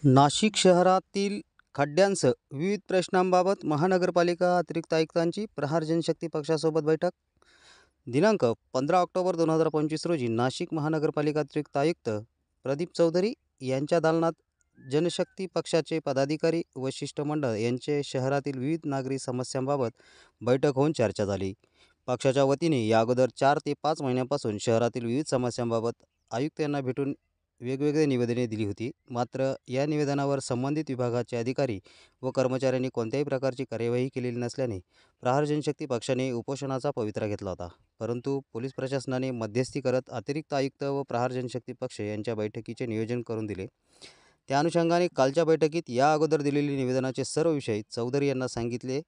नाशिक शहरातील खड्ड्यांसह विविध प्रश्नांबाबत महानगरपालिका अतिरिक्त आयुक्तांची प्रहार जनशक्ती पक्षासोबत बैठक. दिनांक 15 ऑक्टोबर 2025 रोजी नाशिक महानगरपालिका अतिरिक्त आयुक्त प्रदीप चौधरी यांच्या दालनात जनशक्ती पक्षाचे पदाधिकारी व शिष्टमंडळ यांचे शहरातील विविध नागरी समस्यांबाबत बैठक होऊन चर्चा झाली. पक्षाच्या वतीने या अगोदर 4 ते 5 महिन्यांपासून शहरातील विविध समस्यांबाबत आयुक्त यांना भेटून वेगवेगळे निवेदने दिली होती. मात्र या निवेदनावर संबंधित विभागाचे अधिकारी व कर्मचाऱ्यांनी कोणत्याही प्रकारची कार्यवाही केलेली नसल्याने प्रहार जनशक्ती पक्षाने उपोषणाचा पवित्रा घेतला होता. परंतु पोलीस प्रशासनाने मध्यस्थी करत अतिरिक्त आयुक्त व प्रहार जनशक्ती पक्ष यांच्या बैठकीचे नियोजन करून दिले. त्या अनुषंगाने कालच्या बैठकीत या अगोदर दिलेले निवेदनाचे सर्व विषय चौधरी यांना सांगितले.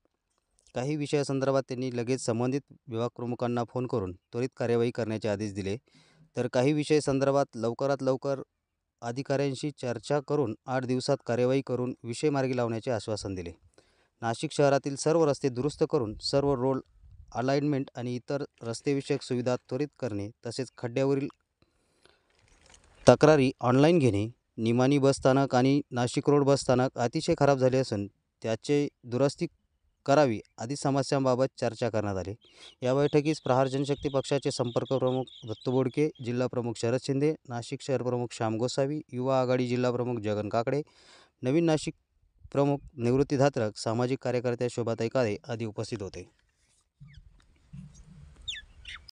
काही विषयासंदर्भात त्यांनी लगेच संबंधित विभाग प्रमुखांना फोन करून त्वरित कार्यवाही करण्याचे आदेश दिले. तर काही विषय संदर्भात लवकरात लवकर अधिकाऱ्यांशी चर्चा करून 8 दिवसात कार्यवाही करून विषय मार्गी लावण्याचे आश्वासन दिले. नाशिक शहरातील सर्व रस्ते दुरुस्त करून सर्व रोड अलाइनमेंट आणि इतर रस्तेविषयक सुविधा त्वरित करणे, तसेच खड्ड्यावरील तक्रारी ऑनलाईन घेणे, निमाणी बसस्थानक आणि नाशिक रोड बसस्थानक अतिशय खराब झाले असून त्याचे दुरुस्ती करावी आदी समस्यांबाबत चर्चा करण्यात आली. या बैठकीस प्रहार जनशक्ती पक्षाचे संपर्क प्रमुख दत्तू बोडके, जिल्हा प्रमुख शरद शिंदे, नाशिक शहर प्रमुख श्याम गोसावी, युवा आघाडी जिल्हा प्रमुख जगन काकडे, नवीन नाशिक प्रमुख निवृत्ती धात्रक, सामाजिक कार्यकर्त्या शोभाताई काळे आदी उपस्थित होते.